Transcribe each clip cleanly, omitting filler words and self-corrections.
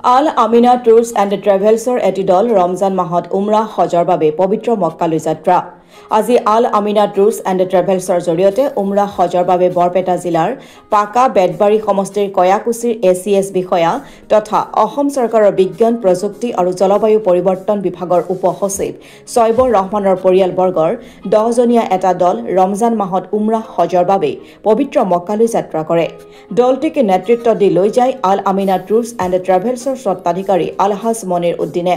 Al Amina tours and ট্ৰেভেলছৰ এটি দল ৰমজান মাহত উমৰাহ হজৰ বাবে পবিত্ৰ মক্কালৈ যাত্ৰা। আজি আল আমিনা ট্যুৰছ এণ্ড ট্ৰেভেলছৰ জৰিয়তে উমৰাহ হজৰ বাবে বৰপেটা জিলাৰ পাকা বেতবাৰী সমষ্টিৰ কয়াকুছিৰ ACS বিষয়া তথা অসম চৰকাৰৰ বিজ্ঞান প্ৰযুক্তি আৰু জলবায়ু পৰিৱৰ্তন বিভাগৰ উপ সচিব ছয়বৰ ৰহমানৰ পৰিয়ালবৰ্গৰ 10জনীয়া এটা দল ৰমজান মাহত উমৰাহ হজৰ বাবে পবিত্ৰ মক্কালৈ যাত্ৰা কৰে। দলটিক নেতৃত্ব দি লৈ যায় আল আমিনা ট্যুৰছ এণ্ড ট্ৰেভেলছৰ স্বত্বাধিকাৰী আলহাজ মনিৰ উদ্দিনে।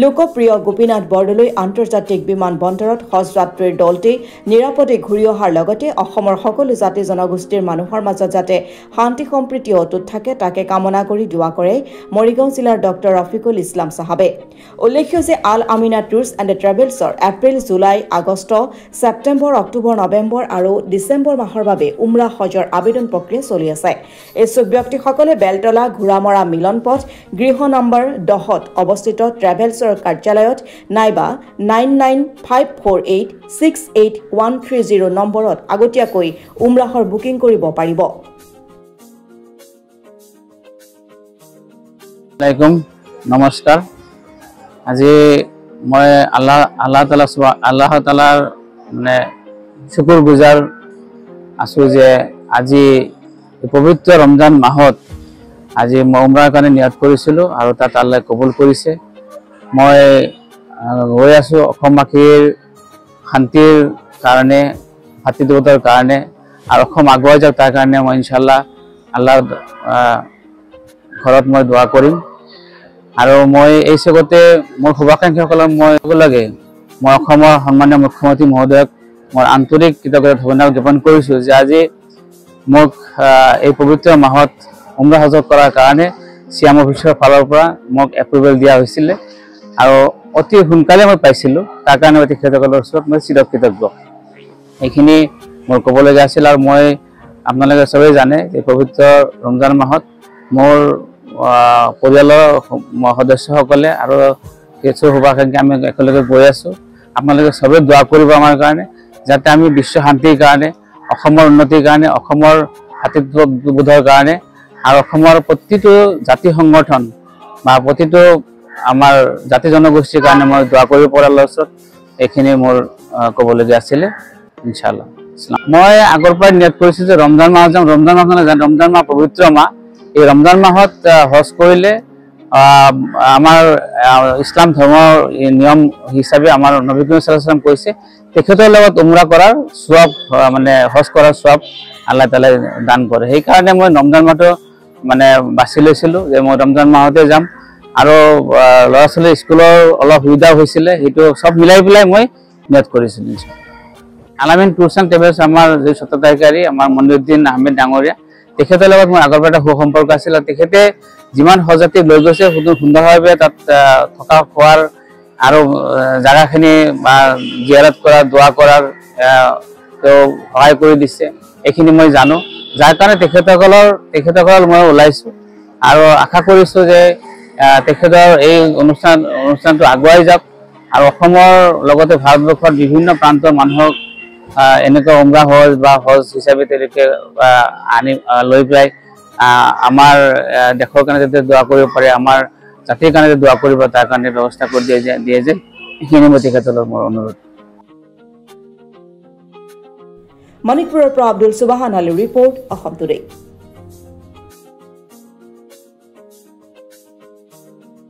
লোকপ্ৰিয় গোপীনাথ বৰদলৈ আন্তৰ্জাতিক বিমান বন্দৰত হজ যাত্ৰীৰ দলটি নিৰাপদে ঘূৰি অহাৰ লগতে অসমৰ সকলো জাতি জনগোষ্ঠীৰ মানুহৰ মাজত যাতে শান্তি সম্প্ৰীতি অটুট থাকে তাকে কামনা কৰি দোৱা কৰে মৰিগাঁও জিলাৰ ডক্টৰ ৰফিকুল ইছলাম সাহাবে। উল্লেখ্য যে Al Amina tours and travels April, July, August, September, October, November আৰু ডিচেম্বৰ মাহৰ বাবে উমৰাহ হজৰ আবেদন প্ৰক্ৰিয়া চলি আছে। ইচ্ছুক ব্যক্তিসকলে বেলতলা ঘোঁৰামৰা মিলন পথ গৃহ নম্বৰ 10ত অৱস্থিত ট্ৰেভেলছৰ কাৰ্যালয়ত নাইবা 9954868130 নম্বৰত আগতীয়াকৈ উমৰাহৰ বুকিং কৰিব পাৰিব। নমস্কাৰ। আজি মই আল্লাহ তালাৰ মানে শুকুৰগুজাৰ আছো যে আজি পবিত্ৰ ৰমজান মাহত আজি মই উমৰাৰ কাৰণে নিয়ত কৰিছিলোঁ আৰু তাত আল্লাহে কবুল কৰিছে। মই গৈ আছোঁ অসমবাসীৰ শান্তিৰ কাৰণে, ভাতৃত্ববোধৰ কাৰণে আৰু অসম আগুৱাই যাওক তাৰ কাৰণে মই ইনশাল্লাহ আল্লাহৰ ঘৰত মই দোৱা কৰিম। আৰু মই এই চেগতে মোৰ শুভাকাংক্ষীসকলক মই ক'ব লাগে, মই অসমৰ সন্মানীয় মুখ্যমন্ত্ৰী মহোদয়ক মই আন্তৰিক কৃতজ্ঞতা ধন্যবাদ জ্ঞাপন কৰিছোঁ যে আজি মোক এই পবিত্ৰ মাহত উমৰাহ হজ কৰাৰ কাৰণে চিএম অফিচৰ ফালৰ পৰা মোক এপ্ৰুভেল দিয়া হৈছিলে আৰু অতি সোনকালে মই পাইছিলোঁ। তাৰ কাৰণে মই তেখেতসকলৰ ওচৰত মই চিৰকৃতজ্ঞ। এইখিনি মোৰ ক'বলগীয়া আছিল। আৰু মই আপোনালোকে চবেই জানে যে পবিত্ৰ ৰমজান মাহত মোৰ পৰিয়ালৰ সদস্যসকলে আৰু কিছু শুভাকাংক্ষী আমি একেলগে গৈ আছোঁ। আপোনালোকে চবেই দোৱা কৰিব আমাৰ কাৰণে যাতে আমি বিশ্ব শান্তিৰ কাৰণে, অসমৰ উন্নতিৰ কাৰণে, অসমৰ ভাতৃত্ববোধৰ কাৰণে আৰু অসমৰ প্ৰতিটো জাতি সংগঠন বা প্ৰতিটো আমাৰ জাতি জনগোষ্ঠীৰ কাৰণে মই দোৱা কৰিব পৰাৰ ওচৰত এইখিনি মোৰ ক'বলগীয়া আছিলে। ইনশাআল্লাহ মই আগৰ পৰাই নিয়ত কৰিছোঁ যে ৰমজান মাহত যাম। ৰমজান মাহ ৰমজান মাহ পবিত্ৰ মাহ। এই ৰমজান মাহত হজ কৰিলে আমাৰ ইছলাম ধৰ্মৰ নিয়ম হিচাপে আমাৰ নবী কৰীম সাল্লাল্লাহু আলাইহি ওয়াসাল্লাম কৈছে তেখেতৰ লগত উমৰাহ কৰাৰ সওৱাব মানে হজ কৰাৰ সওৱাব আল্লাহ তাআলাই দান কৰে। সেইকাৰণে মই ৰমজান মাহটো মানে বাছি লৈছিলোঁ যে মই ৰমজান মাহতে যাম। আৰু ল'ৰা ছোৱালীৰ স্কুলৰ অলপ সুবিধা হৈছিলে, সেইটো চব মিলাই পেলাই মই নিয়ত কৰিছিলোঁ। আল আমিন ট্যুৰছ এণ্ড ট্ৰেভেলছ আমাৰ যি স্বত্বাধিকাৰী আমাৰ মনিৰুদ্দিন আহমেদ ডাঙৰীয়া, তেখেতৰ লগত মোৰ আগৰ পৰা এটা সুসম্পৰ্ক আছিল আৰু তেখেতে যিমান হজযাত্ৰী লৈ গৈছে সুন্দৰভাৱে তাত থকা খোৱাৰ আৰু জাগাখিনি বা জিয়াৰত কৰা, দোৱা কৰাৰ তেওঁ সহায় কৰি দিছে। এইখিনি মই জানো, যাৰ কাৰণে তেখেতসকলৰ মই ওলাইছোঁ আৰু আশা কৰিছোঁ যে তেখেতৰ এই অনুষ্ঠানটো আগুৱাই যাওক আৰু অসমৰ লগতে ভাৰতবৰ্ষৰ বিভিন্ন প্ৰান্তৰ মানুহক এনেকুৱা উমৰাহ হজ বা হজ হিচাপে তেওঁলোকে আনি লৈ পেলাই আমাৰ দেশৰ কাৰণে যাতে দোৱা কৰিব পাৰে, আমাৰ জাতিৰ কাৰণে যাতে দোৱা কৰিব তাৰ কাৰণে ব্যৱস্থা কৰি দিয়ে যে এইখিনি মই তেখেতসকলৰ মোৰ অনুৰোধ। মণিপুৰৰ পৰা আব্দুল সুবাহান আলী ৰিপৰ্ট, অসম টুডে।